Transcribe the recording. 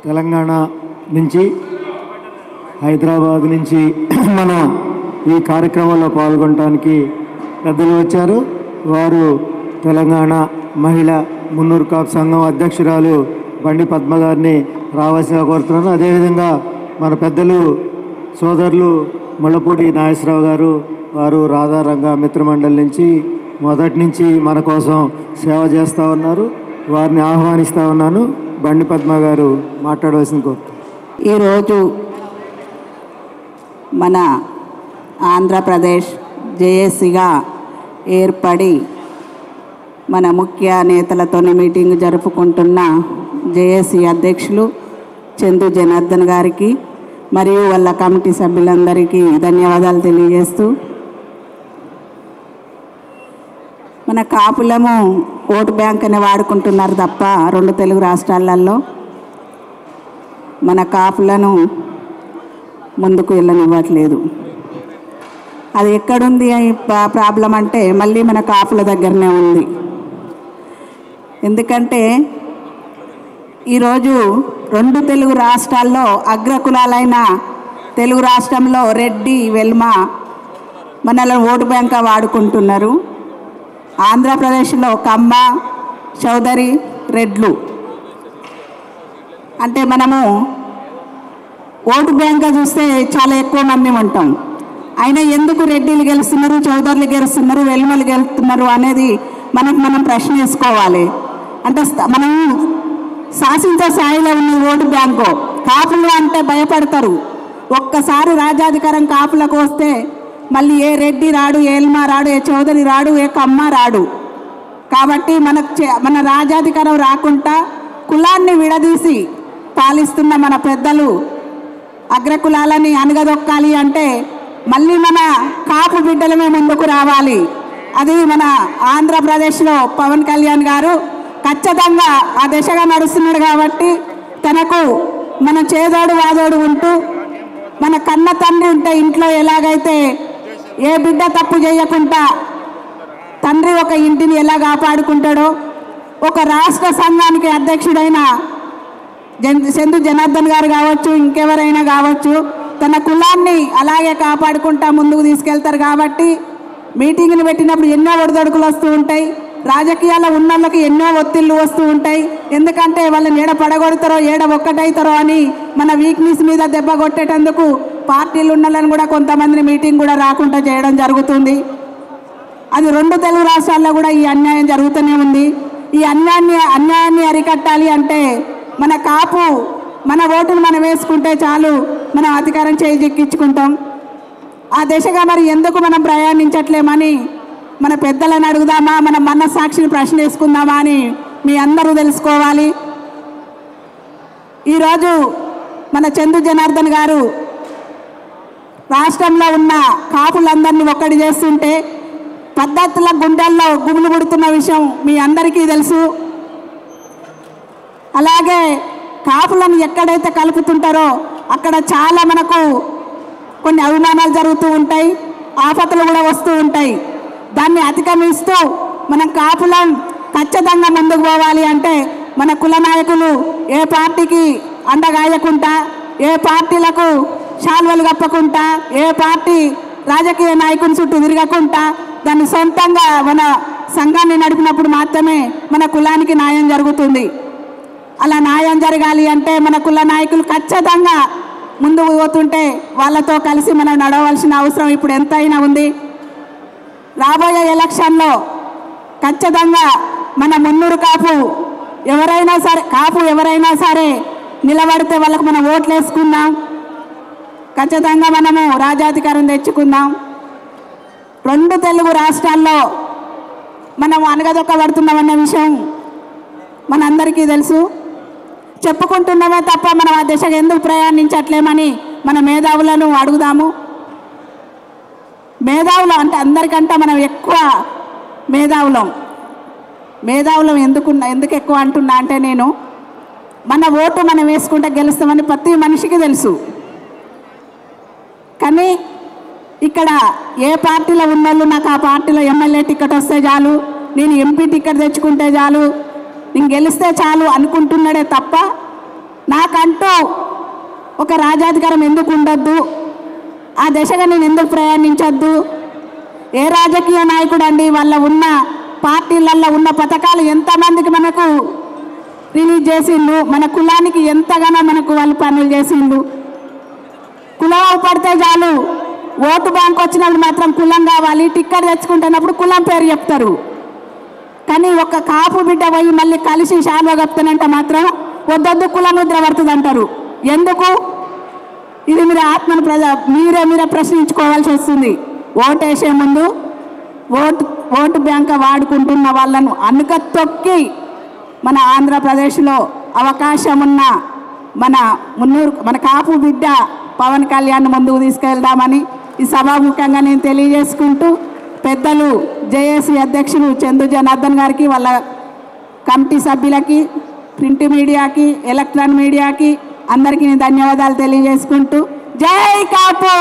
తెలంగాణ నుంచి హైదరాబాద్ నుంచి మనం ఈ కార్యక్రమంలో పాల్గొనడానికి పెద్దలు వచ్చారు. వారు తెలంగాణ మహిళా మున్నూరు కాపు సంఘం అధ్యక్షురాలు బండి పద్మ గారిని రావాల్సిందిగా కోరుతున్నాను. అదేవిధంగా మన పెద్దలు సోదరులు ముళ్ళపూడి నాగేశ్వరరావు గారు, వారు రాధారంగ మిత్రమండలి నుంచి మొదటి నుంచి మన కోసం సేవ చేస్తూ ఉన్నారు. వారిని ఆహ్వానిస్తూ ఉన్నాను. బండి పద్మ గారు మాట్లాడవలసింది కోరుతున్నాను. ఈరోజు మన ఆంధ్రప్రదేశ్ జేఏసీగా ఏర్పడి మన ముఖ్య నేతలతోని మీటింగ్ జరుపుకుంటున్న జేఏసీ అధ్యక్షులు చందు జనార్దన్ గారికి మరియు వాళ్ళ కమిటీ సభ్యులందరికీ ధన్యవాదాలు తెలియజేస్తూ, మన కాపులము ఓటు బ్యాంక్ అని వాడుకుంటున్నారు తప్ప 2 తెలుగు రాష్ట్రాలలో మన కాపులను ముందుకు వెళ్ళనివ్వట్లేదు. అది ఎక్కడుంది ప్రాబ్లం అంటే మళ్ళీ మన కాపుల దగ్గరనే ఉంది. ఎందుకంటే ఈరోజు 2 తెలుగు రాష్ట్రాల్లో అగ్రకులాలైన తెలుగు రాష్ట్రంలో రెడ్డి, వెల్మ మనలో ఓటు బ్యాంక్గా వాడుకుంటున్నారు. ఆంధ్రప్రదేశ్లో కమ్మ, చౌదరి, రెడ్లు అంటే మనము ఓటు బ్యాంక్గా చూస్తే చాలా ఎక్కువ మంది ఉంటాం. అయినా ఎందుకు రెడ్డిలు గెలుస్తున్నారు, చౌదరులు గెలుస్తున్నారు, వెల్మలు గెలుస్తున్నారు అనేది మనం ప్రశ్న వేసుకోవాలి. అంటే మనం శాసించే స్థాయిలో ఉన్న ఓటు బ్యాంకు. కాపులు అంటే భయపడతారు. ఒక్కసారి రాజ్యాధికారం కాపులకు వస్తే మళ్ళీ ఏ రెడ్డి రాడు, ఏ ఎల్మ రాడు, ఏ చౌదరి రాడు, ఏ కమ్మ రాడు. కాబట్టి మన రాజ్యాధికారం రాకుండా కులాన్ని విడదీసి పాలిస్తున్న మన పెద్దలు అగ్రకులాలని అణగదొక్కాలి అంటే మళ్ళీ మన కాపు బిడ్డలమే ముందుకు రావాలి. అది మన ఆంధ్రప్రదేశ్లో పవన్ కళ్యాణ్ గారు ఖచ్చితంగా ఆ దిశగా నడుస్తున్నాడు. కాబట్టి తనకు మన చేదోడు వాదోడు ఉంటూ మన కన్న తండ్రి ఉంటే ఇంట్లో ఎలాగైతే ఏ బిడ్డ తప్పు చేయకుండా తండ్రి ఒక ఇంటిని ఎలా కాపాడుకుంటాడో, ఒక రాష్ట్ర సంఘానికి అధ్యక్షుడైన చందు జనార్దన్ గారు కావచ్చు, ఇంకెవరైనా కావచ్చు, తన కులాన్ని అలాగే కాపాడుకుంటా ముందుకు తీసుకెళ్తారు. కాబట్టి మీటింగ్లు పెట్టినప్పుడు ఎన్నో ఒడిదొడుకులు వస్తూ ఉంటాయి. రాజకీయాల్లో ఉన్న వాళ్ళకి ఎన్నో ఒత్తిళ్ళు వస్తూ ఉంటాయి. ఎందుకంటే వాళ్ళని ఏడ పడగొడతారో, ఏడ ఒక్కటవుతారో అని మన వీక్నెస్ మీద దెబ్బ కొట్టేటందుకు పార్టీలు ఉన్నలను కూడా కొంతమంది మీటింగ్ కూడా రాకుండా చేయడం జరుగుతుంది. అది 2 తెలుగు రాష్ట్రాల్లో కూడా ఈ అన్యాయం జరుగుతూనే ఉంది. ఈ అన్యాయాన్ని అరికట్టాలి అంటే మన కాపు మన ఓటును మనం వేసుకుంటే చాలు, మనం అధికారం చేజిక్కించుకుంటాం. ఆ దిశగా మరి ఎందుకు మనం ప్రయాణించట్లేమని మన పెద్దలను అడుగుదామా, మన మనస్సాక్షిని ప్రశ్న వేసుకుందామా అని మీ అందరూ తెలుసుకోవాలి. ఈరోజు మన చందు జనార్దన్ గారు రాష్ట్రంలో ఉన్న కాపులందరినీ ఒక్కటి చేస్తుంటే పద్ధతుల గుండెల్లో గుబులు పుడుతున్న విషయం మీ అందరికీ తెలుసు. అలాగే కాపులను ఎక్కడైతే కలుపుతుంటారో అక్కడ చాలా మనకు కొన్ని అవమానాలు జరుగుతూ ఉంటాయి, ఆపదలు కూడా వస్తూ ఉంటాయి. దాన్ని అధిగమిస్తూ మనం కాపులం ఖచ్చితంగా ముందుకు పోవాలి అంటే మన కుల నాయకులు ఏ పార్టీకి అండగాయకుండా, ఏ పార్టీలకు శాల్వలు కప్పకుండా, ఏ పార్టీ రాజకీయ నాయకుని చుట్టూ తిరగకుండా దాన్ని సొంతంగా మన సంఘాన్ని నడిపినప్పుడు మాత్రమే మన కులానికి న్యాయం జరుగుతుంది. అలా న్యాయం జరగాలి అంటే మన కుల నాయకులు ఖచ్చితంగా ముందుకు పోతుంటే వాళ్ళతో కలిసి మనం నడవలసిన అవసరం ఇప్పుడు ఎంతైనా ఉంది. రాబోయే ఎలక్షన్లో ఖచ్చితంగా మన మున్నూరు కాపు ఎవరైనా సరే నిలబడితే వాళ్ళకు మనం ఓట్లు వేసుకుందాం. ఖచ్చితంగా మనము రాజ్యాధికారం తెచ్చుకుందాం. 2 తెలుగు రాష్ట్రాల్లో మనం అనగదొక్కబడుతున్నామన్న విషయం మనందరికీ తెలుసు. చెప్పుకుంటున్నామే తప్ప మనం ఆ దిశగా ఎందుకు ప్రయాణించట్లేమని మన మేధావులను అడుగుదాము. మేధావులు అంటే అందరికంటే మనం ఎక్కువ మేధావులం ఎందుకు ఎక్కువ అంటున్నా అంటే నేను మన ఓటు మనం వేసుకుంటే గెలుస్తామని ప్రతి మనిషికి తెలుసు. కానీ ఇక్కడ ఏ పార్టీలో ఉన్నోళ్ళు నాకు ఆ పార్టీలో ఎమ్మెల్యే టికెట్ వస్తే చాలు, నేను ఎంపీ టికెట్ తెచ్చుకుంటే చాలు, నేను గెలిస్తే చాలు అనుకుంటున్నాడే తప్ప నాకంటూ ఒక రాజాధికారం ఎందుకు ఉండొద్దు, ఆ దిశగా నేను ఎందుకు ప్రయాణించొద్దు? ఏ రాజకీయ నాయకుడు అండి వాళ్ళ ఉన్న పార్టీలలో ఉన్న పథకాలు ఎంతమందికి మనకు రిలీజ్ చేసిండు, మన కులానికి ఎంతగానో మనకు వాళ్ళు పనులు చేసిండు. కులం పడితే చాలు, ఓటు బ్యాంక్ వచ్చినప్పుడు మాత్రం కులం కావాలి, టిక్కెట్ తెచ్చుకుంటున్నప్పుడు కులం పేరు చెప్తారు. కానీ ఒక కాపు బిడ్డ పోయి మళ్ళీ కలిసి శాలువా కప్తానంటే మాత్రం వద్దొద్దు కులం ముద్ర పడుతుంది అంటారు. ఎందుకు? ఇది మీరు ఆత్మను మీరే ప్రశ్నించుకోవాల్సి వస్తుంది. ఓటు వేసే ముందు ఓటు బ్యాంక్ వాడుకుంటున్న వాళ్ళను అనుక తొక్కి మన ఆంధ్రప్రదేశ్లో అవకాశం ఉన్న మన కాపు బిడ్డ పవన్ కళ్యాణ్ ముందుకు తీసుకెళ్దామని ఈ సభాముఖంగా నేను తెలియజేసుకుంటూ, పెద్దలు జేఏసీ అధ్యక్షులు చందు జనార్దన్ గారికి, వాళ్ళ కమిటీ సభ్యులకి, ప్రింట్ మీడియాకి, ఎలక్ట్రానిక్ మీడియాకి అందరికీ నేను ధన్యవాదాలు తెలియజేసుకుంటూ, జై కాపు.